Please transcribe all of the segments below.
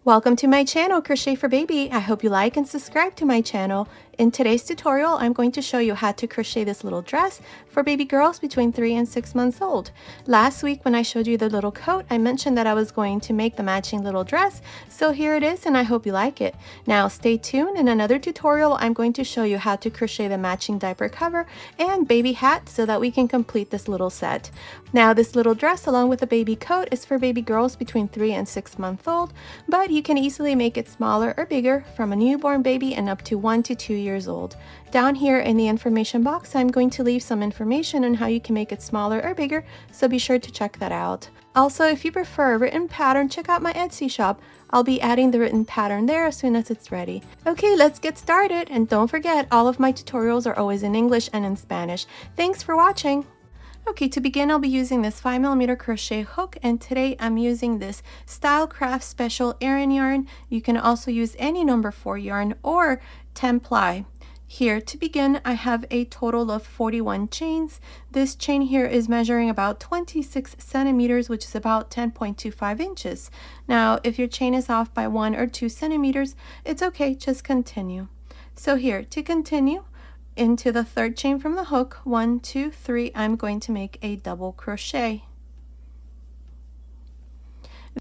Welcome to my channel, Crochet for Baby. I hope you like and subscribe to my channel. In today's tutorial, I'm going to show you how to crochet this little dress for baby girls between 3 and 6 months old. Last week when I showed you the little coat, I mentioned that I was going to make the matching little dress, so here it is and I hope you like it. Now stay tuned. In another tutorial, I'm going to show you how to crochet the matching diaper cover and baby hat so that we can complete this little set. Now this little dress along with the baby coat is for baby girls between 3 and 6 months old, but you can easily make it smaller or bigger from a newborn baby and up to 1 to 2 years old. Down here in the information box, I'm going to leave some information on how you can make it smaller or bigger, so be sure to check that out. Also, if you prefer a written pattern, check out my Etsy shop. I'll be adding the written pattern there as soon as it's ready. Okay, let's get started, and don't forget, all of my tutorials are always in English and in Spanish. Thanks for watching! Okay, to begin, I'll be using this 5mm crochet hook, and today I'm using this Stylecraft Special Aran yarn. You can also use any number 4 yarn or 10 ply. Here, to begin, I have a total of 41 chains. This chain here is measuring about 26 centimeters, which is about 10.25 inches. Now, if your chain is off by 1 or 2 centimeters, it's okay, just continue. So here, to continue, into the third chain from the hook, 1, 2, 3, I'm going to make a double crochet.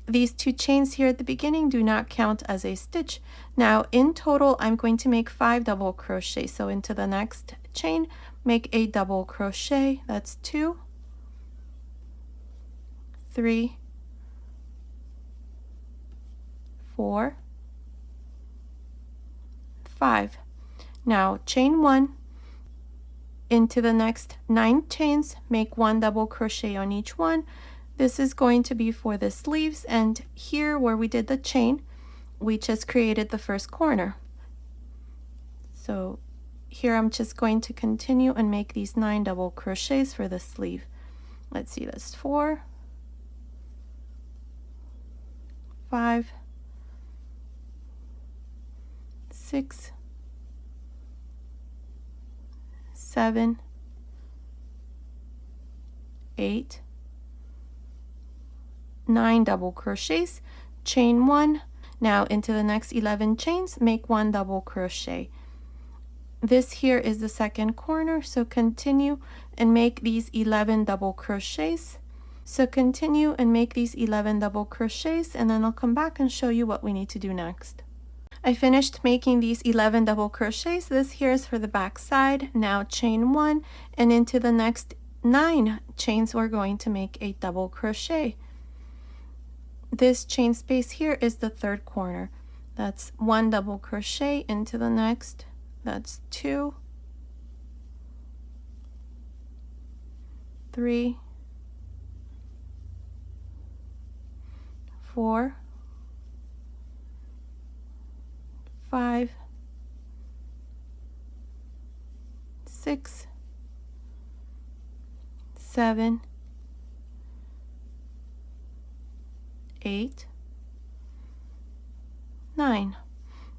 These 2 chains here at the beginning do not count as a stitch. Now in total, I'm going to make 5 double crochets. So into the next chain, make a double crochet. That's 2, 3, 4, 5. Now chain 1. Into the next 9 chains, make 1 double crochet on each one. This is going to be for the sleeves, and here where we did the chain, we just created the first corner. So here I'm just going to continue and make these 9 double crochets for the sleeve. Let's see, that's 4, 5, 6, 7, 8, 9 double crochets, chain 1. Now into the next 11 chains, make 1 double crochet. This here is the second corner, so continue and make these 11 double crochets. So continue and make these 11 double crochets, and then I'll come back and show you what we need to do next. I finished making these 11 double crochets. This here is for the back side. Now chain 1, and into the next 9 chains we're going to make a double crochet. This chain space here is the third corner. That's 1 double crochet into the next. That's 2, 3, 4, 5, 6, 7, 8, 9.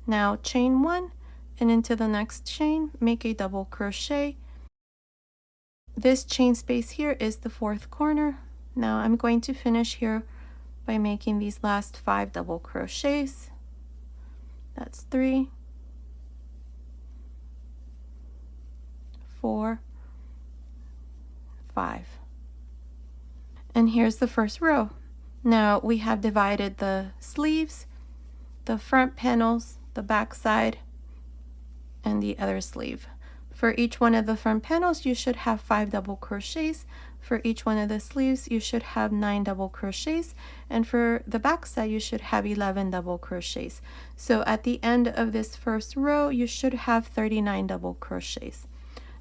Now chain 1, and into the next chain, make a double crochet. This chain space here is the fourth corner. Now I'm going to finish here by making these last 5 double crochets. That's 3, 4, 5. And here's the first row. Now we have divided the sleeves, the front panels, the back side, and the other sleeve. For each one of the front panels, you should have 5 double crochets. For each one of the sleeves, you should have 9 double crochets. And for the back side, you should have 11 double crochets. So at the end of this first row, you should have 39 double crochets.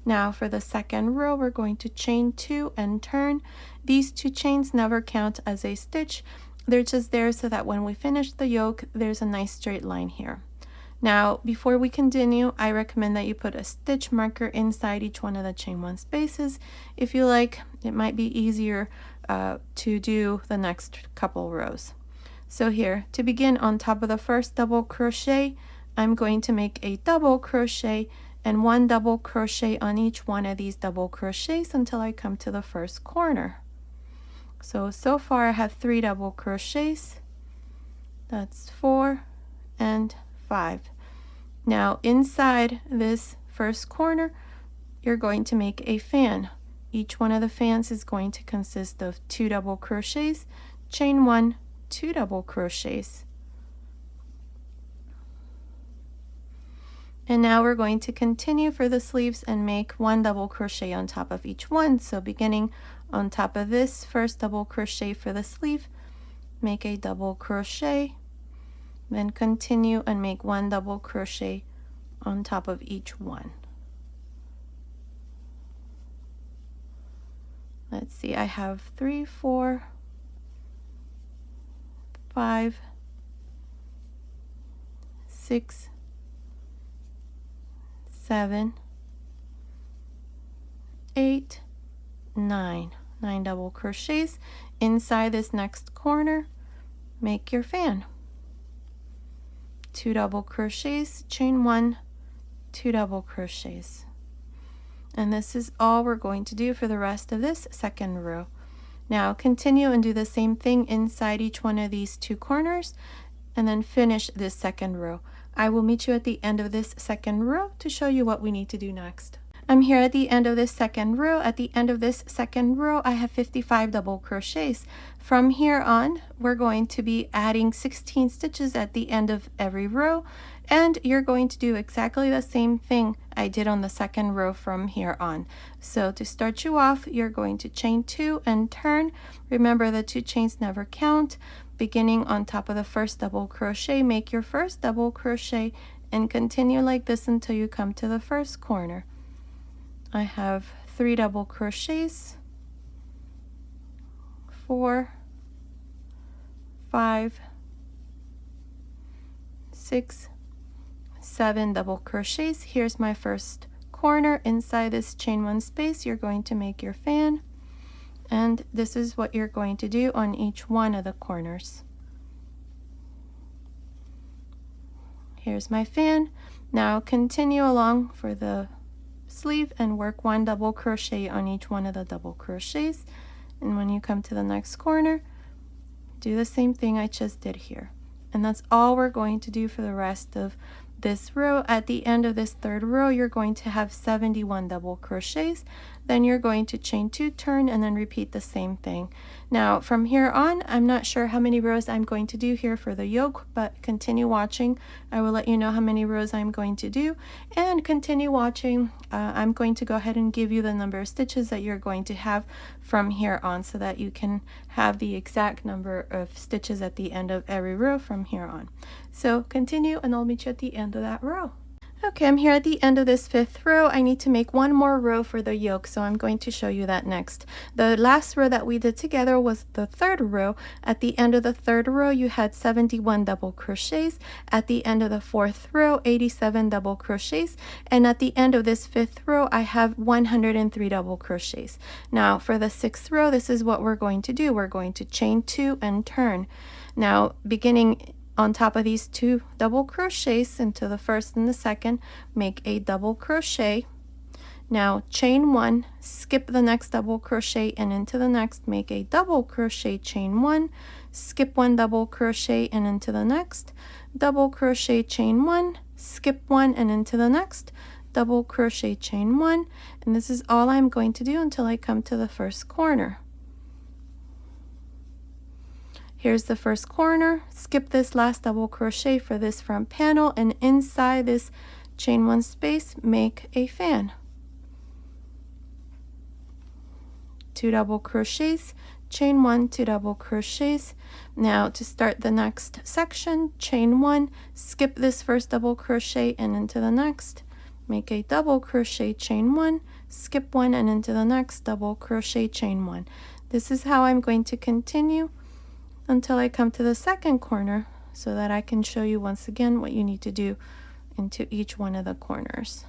Now for the second row, we're going to chain 2 and turn. These 2 chains never count as a stitch. They're just there so that when we finish the yoke, there's a nice straight line here. Now, before we continue, I recommend that you put a stitch marker inside each one of the chain 1 spaces. If you like, it might be easier to do the next couple rows. So here, to begin, on top of the first double crochet, I'm going to make a double crochet and 1 double crochet on each one of these double crochets until I come to the first corner. So far I have 3 double crochets, That's 4 and 5. Now inside this first corner, you're going to make a fan. Each one of the fans is going to consist of 2 double crochets, chain 1, 2 double crochets. And now we're going to continue for the sleeves and make 1 double crochet on top of each one. So beginning on top of this first double crochet for the sleeve, make a double crochet, then continue and make 1 double crochet on top of each one. Let's see, I have 3, 4, 5, 6, 7, 8, 9 double crochets. Inside this next corner, make your fan. 2 double crochets, chain 1, 2 double crochets. And this is all we're going to do for the rest of this second row. Now continue and do the same thing inside each one of these 2 corners, and then finish this second row. I will meet you at the end of this second row to show you what we need to do next. I'm here at the end of this second row. At the end of this second row, I have 55 double crochets. From here on, we're going to be adding 16 stitches at the end of every row, and you're going to do exactly the same thing I did on the second row from here on. So to start you off, you're going to chain 2 and turn. Remember, the 2 chains never count. Beginning on top of the first double crochet, make your first double crochet and continue like this until you come to the first corner. I have 3 double crochets, 4, 5, 6, 7 double crochets. Here's my first corner. Inside this chain 1 space, you're going to make your fan, and this is what you're going to do on each one of the corners. Here's my fan. Now continue along for the sleeve and work 1 double crochet on each one of the double crochets, and when you come to the next corner, do the same thing I just did here. And that's all we're going to do for the rest of this row. At the end of this third row, you're going to have 71 double crochets. Then you're going to chain 2, turn, and then repeat the same thing. Now from here on, I'm not sure how many rows I'm going to do here for the yoke, but continue watching. I will let you know how many rows I'm going to do, and continue watching. I'm going to go ahead and give you the number of stitches that you're going to have from here on, so that you can have the exact number of stitches at the end of every row from here on. So continue, and I'll meet you at the end of that row. Okay, I'm here at the end of this 5th row. I need to make 1 more row for the yoke, so I'm going to show you that next. The last row that we did together was the 3rd row. At the end of the 3rd row, you had 71 double crochets. At the end of the 4th row, 87 double crochets. And at the end of this 5th row, I have 103 double crochets. Now for the 6th row, this is what we're going to do. We're going to chain 2 and turn. Now beginning on top of these 2 double crochets into the first and the second, make a double crochet. Now chain 1, skip the next double crochet, and into the next make a double crochet, chain 1, skip 1 double crochet, and into the next double crochet, chain 1, skip 1, and into the next double crochet, chain 1. And this is all I'm going to do until I come to the first corner. Here's the first corner. Skip this last double crochet for this front panel, and inside this chain 1 space, make a fan. 2 double crochets, chain 1, 2 double crochets. Now to start the next section, chain 1, skip this first double crochet and into the next, make a double crochet, chain 1, skip 1, and into the next double crochet, chain 1. This is how I'm going to continue until I come to the second corner, so that I can show you once again what you need to do into each one of the corners.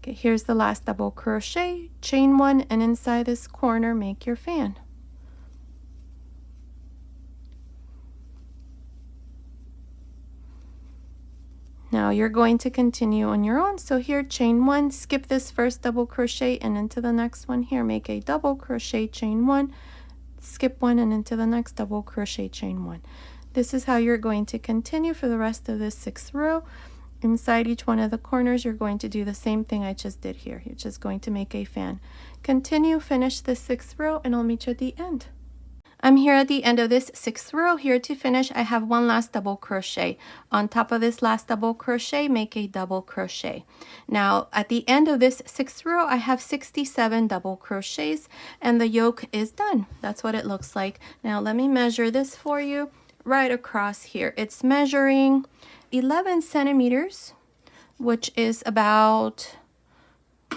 Okay, here's the last double crochet, chain one, and inside this corner make your fan. Now you're going to continue on your own. So here, chain one, skip this first double crochet and into the next one here, make a double crochet, chain one, skip one, and into the next double crochet, chain one. This is how you're going to continue for the rest of this 6th row. Inside each one of the corners, you're going to do the same thing I just did here. You're just going to make a fan. Continue, finish the 6th row, and I'll meet you at the end. I'm here at the end of this 6th row. Here to finish, I have one last double crochet. On top of this last double crochet, make a double crochet. Now, at the end of this 6th row, I have 67 double crochets, and the yoke is done. That's what it looks like. Now, let me measure this for you right across here. It's measuring 11 centimeters, which is about,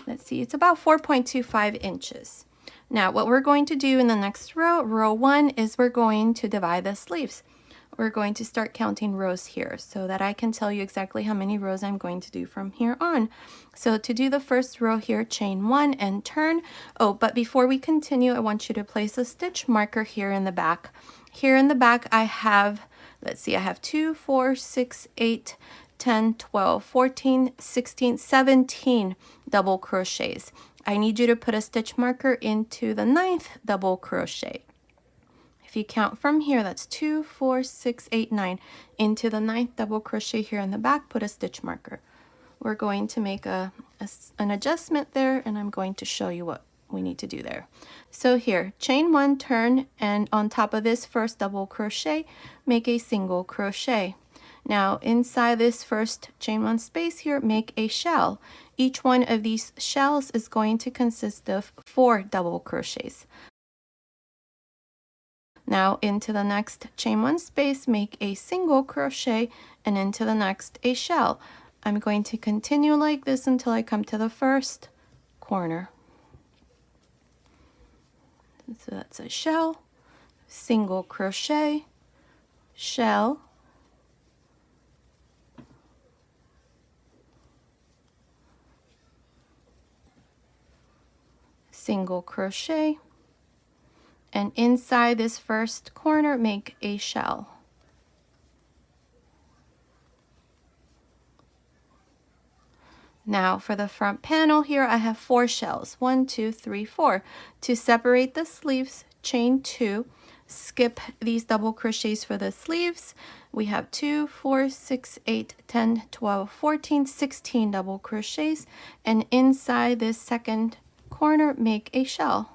let's see, it's about 4.25 inches. Now, what we're going to do in the next row, row 1, is we're going to divide the sleeves. We're going to start counting rows here so that I can tell you exactly how many rows I'm going to do from here on. So to do the first row here, chain 1 and turn. Oh, but before we continue, I want you to place a stitch marker here in the back. Here in the back, I have, let's see, I have 2, 4, 6, 8, 10, 12, 14, 16, 17 double crochets. I need you to put a stitch marker into the 9th double crochet. If you count from here, that's 2, 4, 6, 8, 9. Into the 9th double crochet here in the back, put a stitch marker. We're going to make an adjustment there, and I'm going to show you what we need to do there. So here, chain 1, turn, and on top of this first double crochet, make a single crochet. Now, inside this first chain 1 space here, make a shell. Each one of these shells is going to consist of 4 double crochets. Now, into the next chain 1 space, make a single crochet, and into the next a shell. I'm going to continue like this until I come to the first corner. So that's a shell, single crochet, shell, single crochet, and inside this first corner make a shell. Now for the front panel here, I have 4 shells, 1, 2, 3, 4. To separate the sleeves, chain 2, skip these double crochets for the sleeves. We have 2, 4, 6, 8, 10, 12, 14, 16 double crochets, and inside this second corner make a shell.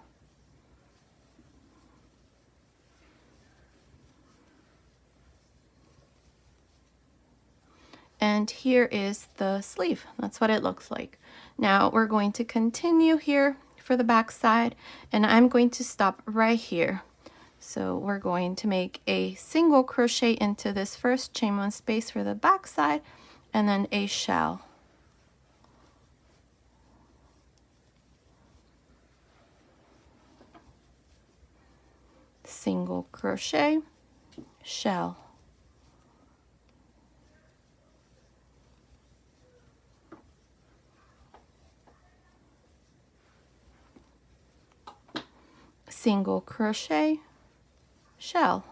And here is the sleeve. That's what it looks like. Now we're going to continue here for the back side, and I'm going to stop right here. So we're going to make a single crochet into this first chain 1 space for the back side, and then a shell. Single crochet, shell. Single crochet, shell.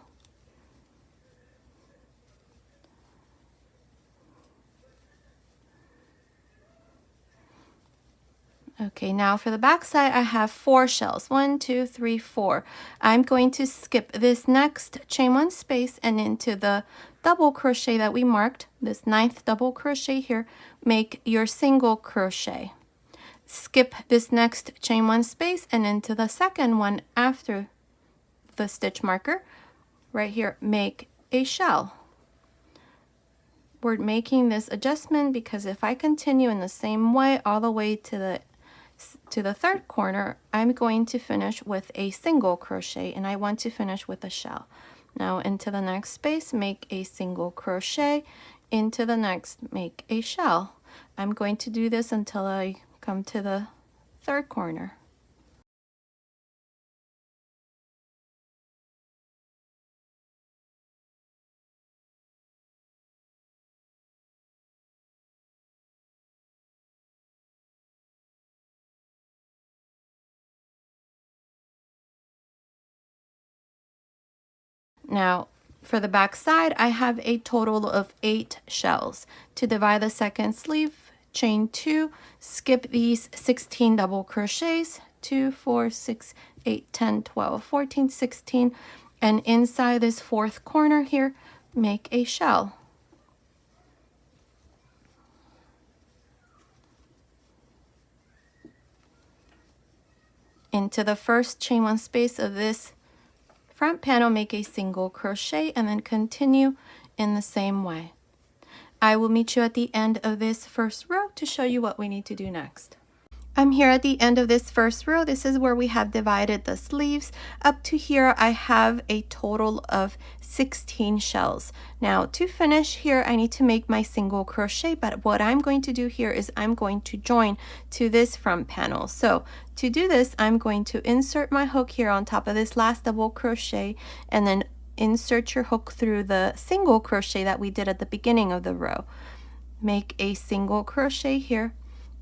Okay, now for the back side, I have 4 shells. 1, 2, 3, 4. I'm going to skip this next chain 1 space and into the double crochet that we marked, this 9th double crochet here, make your single crochet. Skip this next chain 1 space and into the second one after the stitch marker, right here, make a shell. We're making this adjustment because if I continue in the same way all the way to the 3rd corner, I'm going to finish with a single crochet, and I want to finish with a shell. Now into the next space, make a single crochet, into the next, make a shell. I'm going to do this until I come to the 3rd corner. Now for the back side, I have a total of 8 shells. To divide the second sleeve, chain 2, skip these 16 double crochets, 2, 4, 6, 8, 10, 12, 14, 16, and inside this fourth corner here, make a shell. Into the first chain 1 space of this front panel, make a single crochet and then continue in the same way. I will meet you at the end of this first row to show you what we need to do next. I'm here at the end of this first row. This is where we have divided the sleeves. Up to here, I have a total of 16 shells. Now to finish here, I need to make my single crochet, but what I'm going to do here is I'm going to join to this front panel. So to do this, I'm going to insert my hook here on top of this last double crochet, and then insert your hook through the single crochet that we did at the beginning of the row. Make a single crochet here,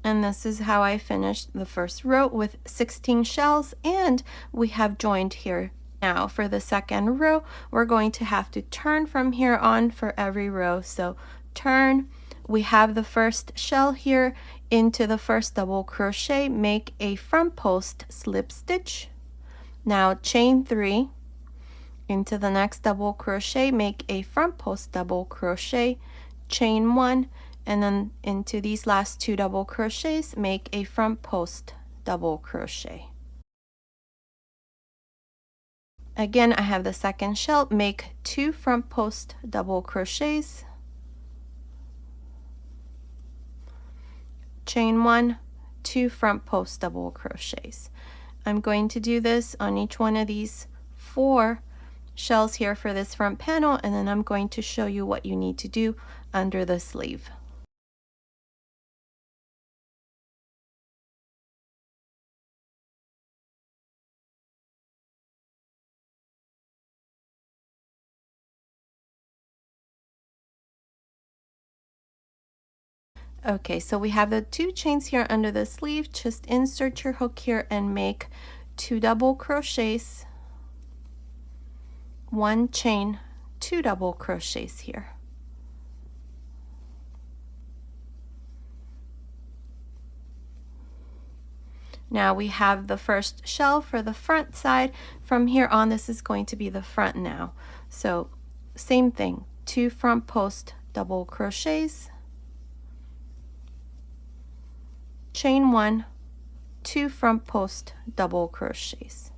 and this is how I finished the first row with 16 shells, and we have joined here. Now for the second row, we're going to have to turn from here on for every row. So turn, we have the first shell here into the first double crochet, make a front post slip stitch. Now chain 3 into the next double crochet, make a front post double crochet, chain 1, and then into these last 2 double crochets, make a front post double crochet. Again, I have the second shell, make 2 front post double crochets, chain 1, 2 front post double crochets. I'm going to do this on each one of these 4 shells here for this front panel, and then I'm going to show you what you need to do under the sleeve. Okay, so we have the 2 chains here under the sleeve. Just insert your hook here and make 2 double crochets, 1 chain, 2 double crochets here. Now we have the first shell for the front side. From here on, this is going to be the front now. So same thing, 2 front post double crochets, chain 1, 2 front post double crochets.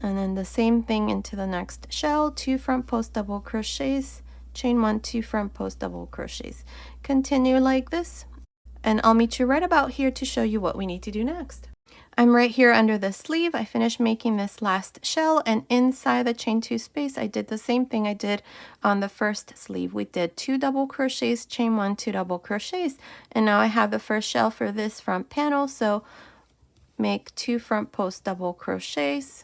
And then the same thing into the next shell, 2 front post double crochets, chain 1, 2 front post double crochets. Continue like this, and I'll meet you right about here to show you what we need to do next. I'm right here under the sleeve. I finished making this last shell, and inside the chain 2 space, I did the same thing I did on the first sleeve. We did 2 double crochets, chain 1, 2 double crochets, and now I have the first shell for this front panel. So make 2 front post double crochets,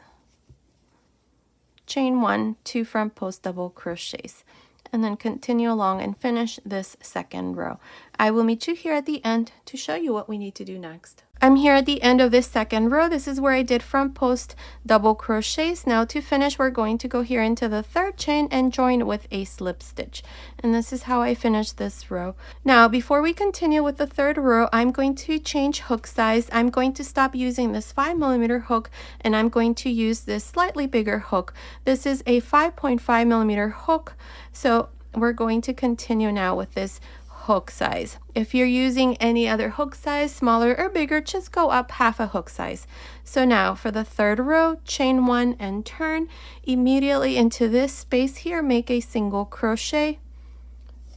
chain 1, 2 front post double crochets, and then continue along and finish this second row. I will meet you here at the end to show you what we need to do next. I'm here at the end of this second row. This is where I did front post double crochets. Now to finish, we're going to go here into the third chain and join with a slip stitch. And this is how I finished this row. Now, before we continue with the third row, I'm going to change hook size. I'm going to stop using this 5mm hook, and I'm going to use this slightly bigger hook. This is a 5.5mm hook. So we're going to continue now with this hook size. If you're using any other hook size, smaller or bigger, just go up half a hook size. So now for the third row, chain 1 and turn. Immediately into this space here, make a single crochet,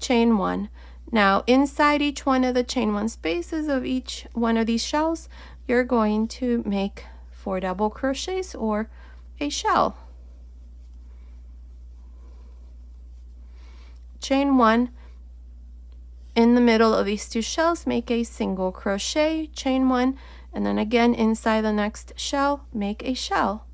chain 1. Now inside each one of the chain 1 spaces of each one of these shells, you're going to make 4 double crochets or a shell. Chain 1. In the middle of these 2 shells, make a single crochet, chain 1, and then again inside the next shell, make a shell.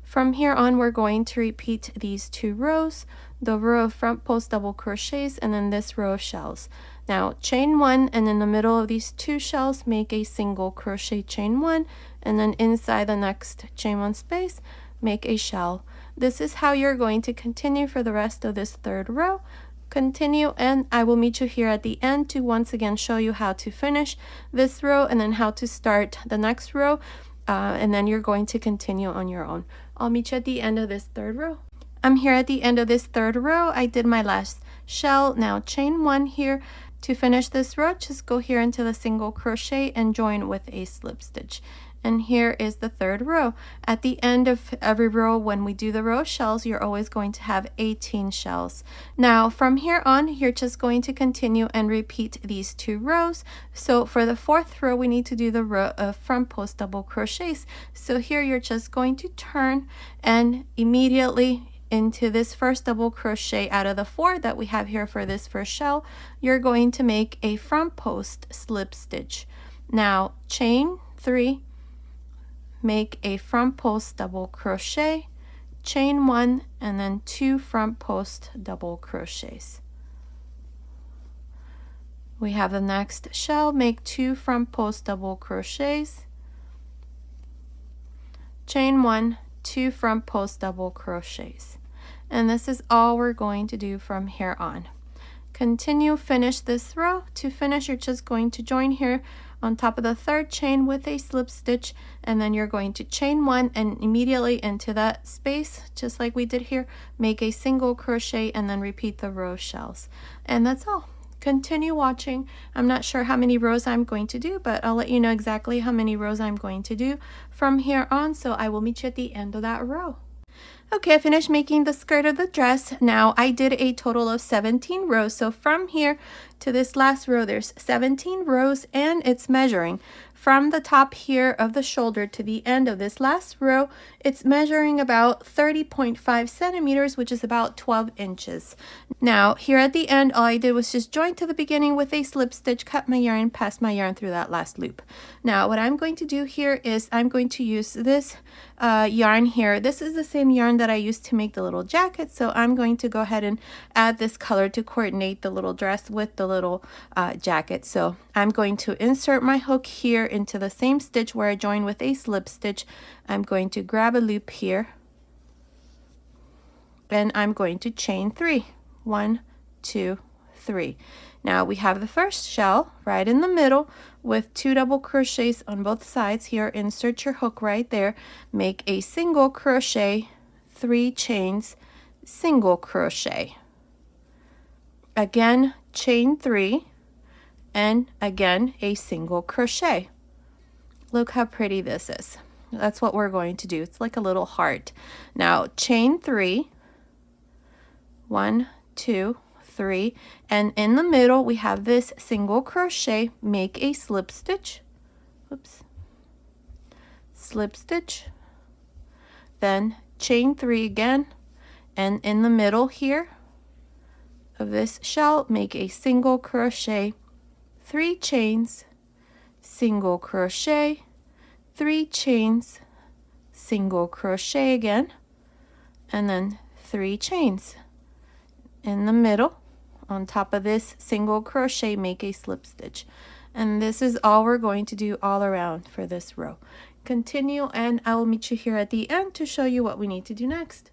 From here on, we're going to repeat these 2 rows, the row of front post double crochets, and then this row of shells. Now chain 1, and in the middle of these 2 shells, make a single crochet, chain 1, and then inside the next chain 1 space, make a shell. This is how you're going to continue for the rest of this third row. Continue, and I will meet you here at the end to once again show you how to finish this row and then how to start the next row, and then you're going to continue on your own. I'll meet you at the end of this third row. I'm here at the end of this third row. I did my last shell. Now chain 1 here. To finish this row, just go here into the single crochet and join with a slip stitch. And here is the third row. At the end of every row, when we do the row of shells, you're always going to have 18 shells. Now from here on, you're just going to continue and repeat these 2 rows. So for the fourth row, we need to do the row of front post double crochets. So here you're just going to turn and immediately into this first double crochet out of the 4 that we have here for this first shell, you're going to make a front post slip stitch. Now chain 3, make a front post double crochet, chain 1, and then 2 front post double crochets. We have the next shell, make 2 front post double crochets, chain 1, 2 front post double crochets. And this is all we're going to do from here on. Continue, finish this row. To finish, you're just going to join here on top of the third chain with a slip stitch, and then you're going to chain 1 and immediately into that space, just like we did here, make a single crochet and then repeat the row of shells. And that's all. Continue watching. I'm not sure how many rows I'm going to do, but I'll let you know exactly how many rows I'm going to do from here on, so I will meet you at the end of that row. Okay, I finished making the skirt of the dress. Now I did a total of 17 rows. So from here to this last row, there's 17 rows, and it's measuring from the top here of the shoulder to the end of this last row. It's measuring about 30.5 centimeters, which is about 12 inches. Now here at the end, all I did was just join to the beginning with a slip stitch, cut my yarn, pass my yarn through that last loop. Now what I'm going to do here is I'm going to use this yarn here. This is the same yarn that I used to make the little jacket, so I'm going to go ahead and add this color to coordinate the little dress with the little jacket. So I'm going to insert my hook here into the same stitch where I join with a slip stitch. I'm going to grab a loop here, and I'm going to chain 3. 1, 2, 3. Now we have the first shell right in the middle with 2 double crochets on both sides. Here, insert your hook right there, make a single crochet, 3 chains, single crochet, again chain 3, and again a single crochet. Look how pretty this is. That's what we're going to do. It's like a little heart. Now chain 3, 1, 2, 3, and in the middle we have this single crochet. Make a slip stitch, oops, slip stitch, then chain 3 again, and in the middle here of this shell, make a single crochet, 3 chains, single crochet, 3 chains, single crochet again, and then 3 chains. In the middle, on top of this single crochet, make a slip stitch. And this is all we're going to do all around for this row. Continue, and I will meet you here at the end to show you what we need to do next.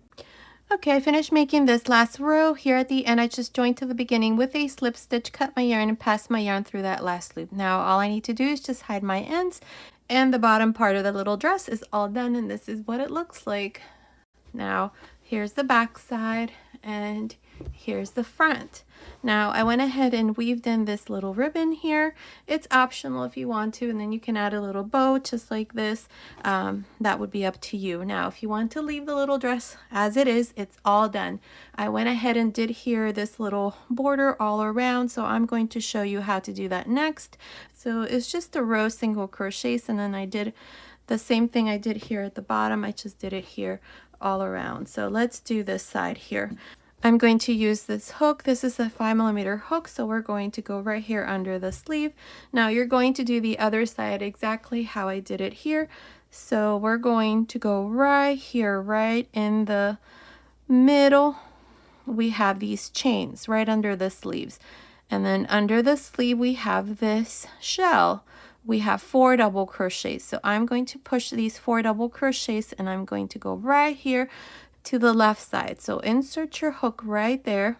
Okay, I finished making this last row. Here at the end, I just joined to the beginning with a slip stitch, cut my yarn, and pass my yarn through that last loop. Now all I need to do is just hide my ends, and the bottom part of the little dress is all done, and this is what it looks like. Now here's the back side, and here's the front. Now I went ahead and weaved in this little ribbon here. It's optional if you want to, and then you can add a little bow just like this. That would be up to you. Now if you want to leave the little dress as it is, it's all done. I went ahead and did here this little border all around, so I'm going to show you how to do that next. So it's just a row single crochets, and then I did the same thing I did here at the bottom. I just did it here all around. So let's do this side here. I'm going to use this hook. This is a 5mm hook, so we're going to go right here under the sleeve. Now you're going to do the other side exactly how I did it here. So we're going to go right here, right in the middle. We have these chains right under the sleeves. And then under the sleeve we have this shell. we have 4 double crochets. So I'm going to push these 4 double crochets and I'm going to go right here to the left side. So insert your hook right there.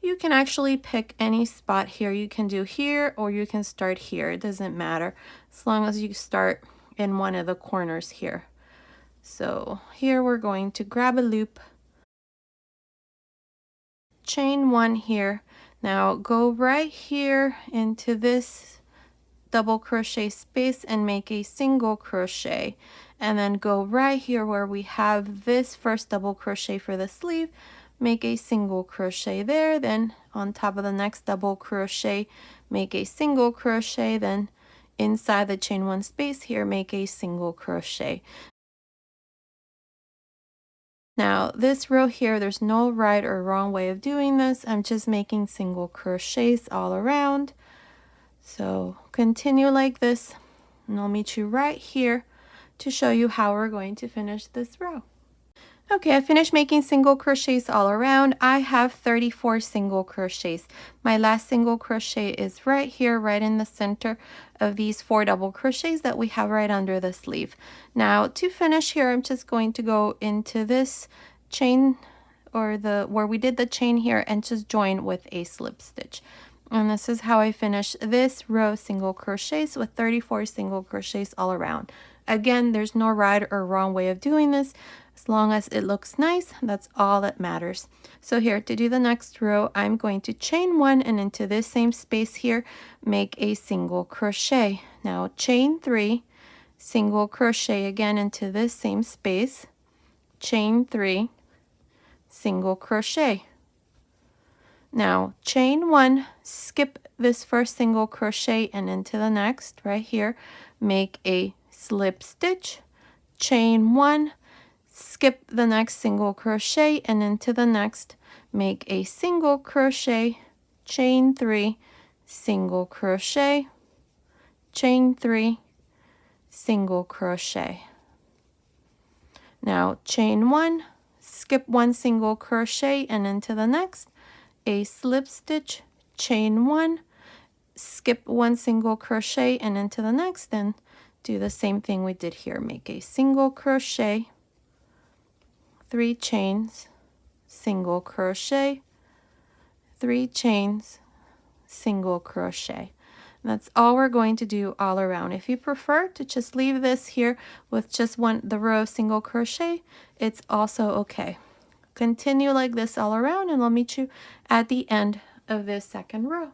You can actually pick any spot here. You can do here or you can start here. It doesn't matter as long as you start in one of the corners here. So here we're going to grab a loop, chain 1 here. Now go right here into this double crochet space and make a single crochet, and then go right here where we have this first double crochet for the sleeve, make a single crochet there, then on top of the next double crochet make a single crochet, then inside the chain 1 space here make a single crochet. Now this row here, there's no right or wrong way of doing this. I'm just making single crochets all around. So continue like this, and I'll meet you right here to show you how we're going to finish this row. Okay, I finished making single crochets all around. I have 34 single crochets. My last single crochet is right here, right in the center of these 4 double crochets that we have right under the sleeve. Now to finish here, I'm just going to go into this chain, or where we did the chain here, and just join with a slip stitch. And this is how I finish this row single crochets with 34 single crochets all around. Again, there's no right or wrong way of doing this. As long as it looks nice, that's all that matters. So here, to do the next row, I'm going to chain 1 and into this same space here, make a single crochet. Now chain 3, single crochet again into this same space, chain 3, single crochet. Now chain 1, skip this first single crochet and into the next right here, make a slip stitch, chain 1, skip the next single crochet and into the next, make a single crochet, chain 3, single crochet, chain 3, single crochet. Now chain 1, skip 1 single crochet and into the next, a slip stitch, chain 1, skip 1 single crochet and into the next, then do the same thing we did here, make a single crochet, 3 chains, single crochet, 3 chains, single crochet. And that's all we're going to do all around. If you prefer to just leave this here with just the row of single crochet, it's also okay. Continue like this all around, and I'll meet you at the end of this second row.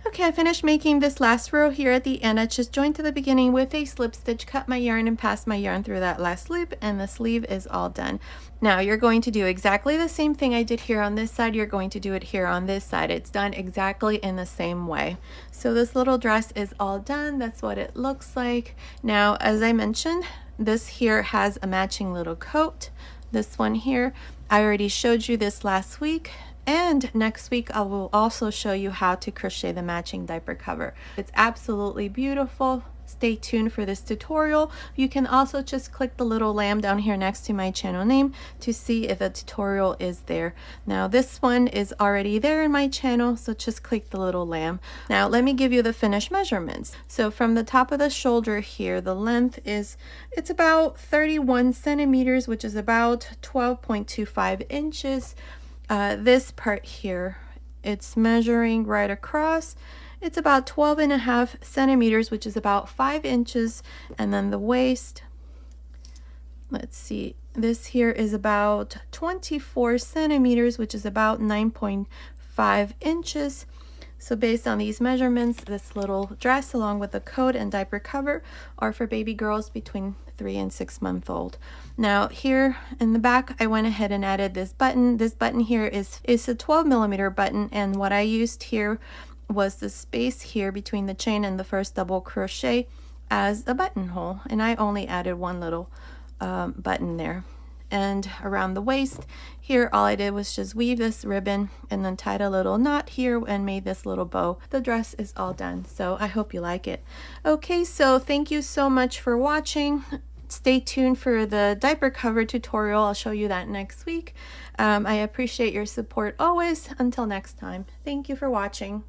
Okay, I finished making this last row here at the end. I just joined to the beginning with a slip stitch, cut my yarn and passed my yarn through that last loop, and the sleeve is all done. Now you're going to do exactly the same thing I did here on this side. You're going to do it here on this side. It's done exactly in the same way. So this little dress is all done. That's what it looks like. Now, as I mentioned, this here has a matching little coat. This one here, I already showed you this last week. And next week I will also show you how to crochet the matching diaper cover. It's absolutely beautiful. Stay tuned for this tutorial. You can also just click the little lamb down here next to my channel name to see if the tutorial is there. Now this one is already there in my channel, so just click the little lamb. Now let me give you the finished measurements. So from the top of the shoulder here, the length it's about 31 centimeters, which is about 12.25 inches. This part here, it's measuring right across. It's about 12.5 centimeters, which is about 5 inches. And then the waist, let's see, this here is about 24 centimeters, which is about 9.5 inches. So based on these measurements, this little dress along with the coat and diaper cover are for baby girls between 3 and 6 months old. Now here in the back, I went ahead and added this button. This button here is a 12 millimeter button, and what I used here was the space here between the chain and the first double crochet as a buttonhole, and I only added one little button there. And around the waist here, all I did was just weave this ribbon and then tied a little knot here and made this little bow. The dress is all done, so I hope you like it. Okay, so thank you so much for watching. Stay tuned for the diaper cover tutorial. I'll show you that next week. I appreciate your support always. Until next time, thank you for watching.